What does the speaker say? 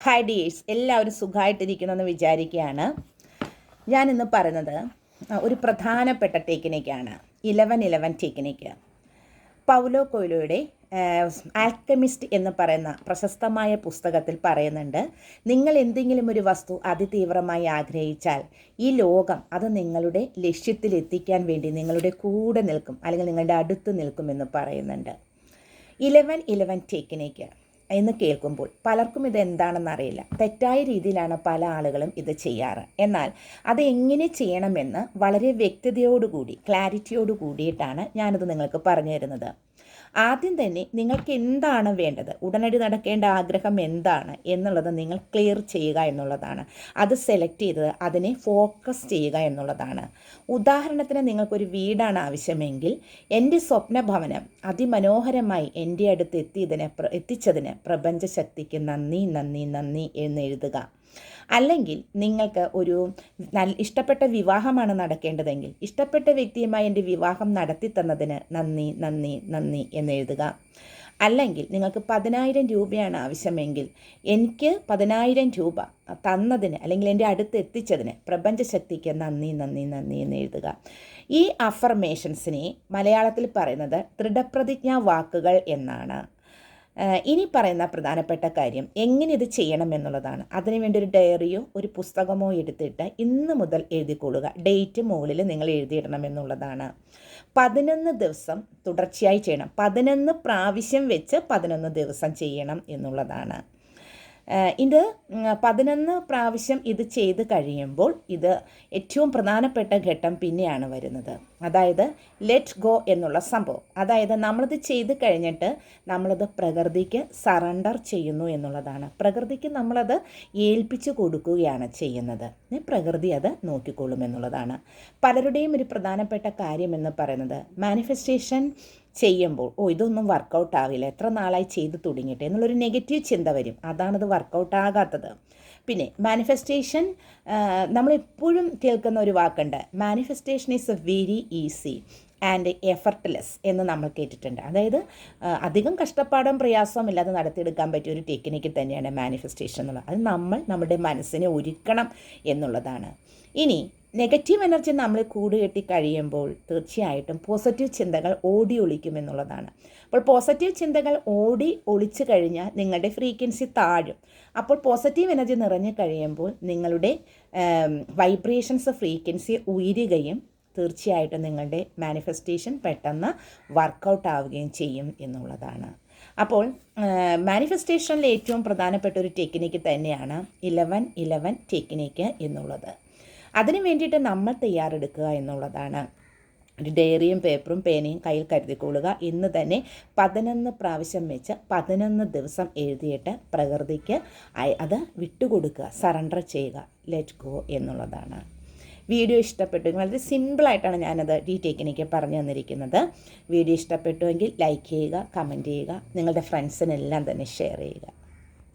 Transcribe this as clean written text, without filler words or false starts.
Hi dears, എല്ലാവരും സുഖമായിട്ടിരിക്കണമെന്ന് വിചാരിക്കുകയാണ്. ഞാനിന്ന് പറയുന്നത് ഒരു പ്രധാനപ്പെട്ട ടെക്നിക്കാണ് 11-11 ടെക്നിക്ക്. പൗലോ കൊയ്ലോയുടെ ആൽക്കമിസ്റ്റ് എന്ന് പറയുന്ന പ്രശസ്തമായ പുസ്തകത്തിൽ പറയുന്നുണ്ട്, നിങ്ങൾ എന്തെങ്കിലും ഒരു വസ്തു അതിതീവ്രമായി ആഗ്രഹിച്ചാൽ ഈ ലോകം അത് നിങ്ങളുടെ ലക്ഷ്യത്തിലെത്തിക്കാൻ വേണ്ടി നിങ്ങളുടെ കൂടെ നിൽക്കും, അല്ലെങ്കിൽ നിങ്ങളുടെ അടുത്ത് നിൽക്കുമെന്ന് പറയുന്നുണ്ട്. 11-11 ടെക്നിക്ക് എന്ന് കേൾക്കുമ്പോൾ പലർക്കും ഇത് എന്താണെന്ന് അറിയില്ല. തെറ്റായ രീതിയിലാണ് പല ആളുകളും ഇത് ചെയ്യാറ്. എന്നാൽ അത് എങ്ങനെ ചെയ്യണമെന്ന് വളരെ വ്യക്തതയോടുകൂടി, ക്ലാരിറ്റിയോട് കൂടിയിട്ടാണ് ഞാനത് നിങ്ങൾക്ക് പറഞ്ഞു തരുന്നത്. ആദ്യം തന്നെ നിങ്ങൾക്ക് എന്താണ് വേണ്ടത്, ഉടനടി നടക്കേണ്ട ആഗ്രഹം എന്താണ് എന്നുള്ളത് നിങ്ങൾ ക്ലിയർ ചെയ്യുക എന്നുള്ളതാണ്. അത് സെലക്ട് ചെയ്ത് അതിനെ ഫോക്കസ് ചെയ്യുക എന്നുള്ളതാണ്. ഉദാഹരണത്തിന് നിങ്ങൾക്കൊരു വീടാണ് ആവശ്യമെങ്കിൽ, എൻ്റെ സ്വപ്നഭവനം അതിമനോഹരമായി എൻ്റെ അടുത്ത് എത്തിച്ചതിന് പ്രപഞ്ചശക്തിക്ക് നന്ദി നന്ദി നന്ദി എന്നെഴുതുക. അല്ലെങ്കിൽ നിങ്ങൾക്ക് ഒരു ഇഷ്ടപ്പെട്ട വിവാഹമാണ് നടക്കേണ്ടതെങ്കിൽ, ഇഷ്ടപ്പെട്ട വ്യക്തിയുമായി എൻ്റെ വിവാഹം നടത്തി തന്നതിന് നന്ദി നന്ദി നന്ദി എന്നെഴുതുക. അല്ലെങ്കിൽ നിങ്ങൾക്ക് 10,000 രൂപയാണ് ആവശ്യമെങ്കിൽ, എനിക്ക് 10,000 രൂപ തന്നതിന് അല്ലെങ്കിൽ എൻ്റെ അടുത്ത് എത്തിച്ചതിന് പ്രപഞ്ചശക്തിക്ക് നന്ദി നന്ദി നന്ദി എന്നെഴുതുക. ഈ അഫർമേഷൻസിനെ മലയാളത്തിൽ പറയുന്നത് ദൃഢപ്രതിജ്ഞാ വാക്കുകൾ എന്നാണ്. ഇനി പറയുന്ന പ്രധാനപ്പെട്ട കാര്യം എങ്ങനെ ഇത് ചെയ്യണം എന്നുള്ളതാണ്. അതിനുവേണ്ടി ഒരു ഡയറിയോ ഒരു പുസ്തകമോ എടുത്തിട്ട് ഇന്ന് മുതൽ എഴുതിക്കൊള്ളുക. ഡേറ്റ് മുകളിൽ നിങ്ങൾ എഴുതിയിടണം എന്നുള്ളതാണ്. 11 ദിവസം തുടർച്ചയായി ചെയ്യണം. 11 പ്രാവശ്യം വെച്ച് 11 ദിവസം ചെയ്യണം എന്നുള്ളതാണ്. ഇത് 11 പ്രാവശ്യം ഇത് ചെയ്ത് കഴിയുമ്പോൾ ഇത് ഏറ്റവും പ്രധാനപ്പെട്ട ഘട്ടം പിന്നെയാണ് വരുന്നത്. അതായത് ലെറ്റ് ഗോ എന്നുള്ള സംഭവം. അതായത് നമ്മളിത് ചെയ്ത് കഴിഞ്ഞിട്ട് നമ്മളത് പ്രകൃതിക്ക് സറണ്ടർ ചെയ്യുന്നു എന്നുള്ളതാണ്. പ്രകൃതിക്ക് നമ്മളത് ഏൽപ്പിച്ചു കൊടുക്കുകയാണ് ചെയ്യുന്നത്. പ്രകൃതി അത് നോക്കിക്കൊള്ളും എന്നുള്ളതാണ്. പലരുടെയും ഒരു പ്രധാനപ്പെട്ട കാര്യം എന്ന് പറയുന്നത്, മാനിഫെസ്റ്റേഷൻ ചെയ്യുമ്പോൾ ഇതൊന്നും വർക്കൗട്ട് ആവില്ല, എത്ര നാളായി ചെയ്ത് തുടങ്ങിയിട്ട് എന്നുള്ളൊരു നെഗറ്റീവ് ചിന്ത വരും. അതാണത് വർക്കൗട്ട് ആകാത്തത്. പിന്നെ മാനിഫെസ്റ്റേഷൻ, നമ്മളെപ്പോഴും കേൾക്കുന്ന ഒരു വാക്കുണ്ട്, manifestation is A very easy and effortless എന്ന് നമ്മൾ കേട്ടിട്ടുണ്ട്. അതായത് അധികം കഷ്ടപ്പാടും പ്രയാസവും ഇല്ലാതെ നടത്തിയെടുക്കാൻ പറ്റിയ ഒരു ടെക്നിക്ക് തന്നെയാണ് മാനിഫെസ്റ്റേഷൻ എന്നുള്ളത്. അത് നമ്മൾ നമ്മുടെ മനസ്സിനെ ഒരുക്കണം എന്നുള്ളതാണ്. ഇനി നെഗറ്റീവ് എനർജി നമ്മൾ കൂടുകെട്ടി കഴിയുമ്പോൾ തീർച്ചയായിട്ടും പോസിറ്റീവ് ചിന്തകൾ ഓടി ഒളിക്കുമെന്നുള്ളതാണ്. അപ്പോൾ പോസിറ്റീവ് ചിന്തകൾ ഓടി ഒളിച്ചു കഴിഞ്ഞാൽ നിങ്ങളുടെ ഫ്രീക്വൻസി താഴും. അപ്പോൾ പോസിറ്റീവ് എനർജി നിറഞ്ഞു കഴിയുമ്പോൾ നിങ്ങളുടെ വൈബ്രേഷൻസ് ഫ്രീക്വൻസി ഉയരുകയും തീർച്ചയായിട്ടും നിങ്ങളുടെ മാനിഫെസ്റ്റേഷൻ പെട്ടെന്ന് വർക്കൗട്ട് ആവുകയും ചെയ്യും എന്നുള്ളതാണ്. അപ്പോൾ മാനിഫെസ്റ്റേഷനിൽ ഏറ്റവും പ്രധാനപ്പെട്ട ഒരു ടെക്നിക്ക് തന്നെയാണ് 11-11 ടെക്നിക്ക് എന്നുള്ളത്. അതിനു വേണ്ടിയിട്ട് നമ്മൾ തയ്യാറെടുക്കുക എന്നുള്ളതാണ്. ഒരു ഡയറിയും പേപ്പറും പേനയും കയ്യിൽ കരുതിക്കൊള്ളുക. ഇന്ന് തന്നെ 11 പ്രാവശ്യം വെച്ച് 11 ദിവസം എഴുതിയിട്ട് പ്രകൃതിക്ക് അത് വിട്ടുകൊടുക്കുക, സറണ്ടർ ചെയ്യുക, ലെറ്റ് ഗോ എന്നുള്ളതാണ്. വീഡിയോ ഇഷ്ടപ്പെട്ടുവെങ്കിൽ വളരെ സിമ്പിളായിട്ടാണ് ഞാനത് ഈ ടെക്നിക്ക് പറഞ്ഞു തന്നിരിക്കുന്നത്. വീഡിയോ ഇഷ്ടപ്പെട്ടുവെങ്കിൽ ലൈക്ക് ചെയ്യുക, കമൻറ്റ് ചെയ്യുക, നിങ്ങളുടെ ഫ്രണ്ട്സിനെല്ലാം തന്നെ ഷെയർ ചെയ്യുക.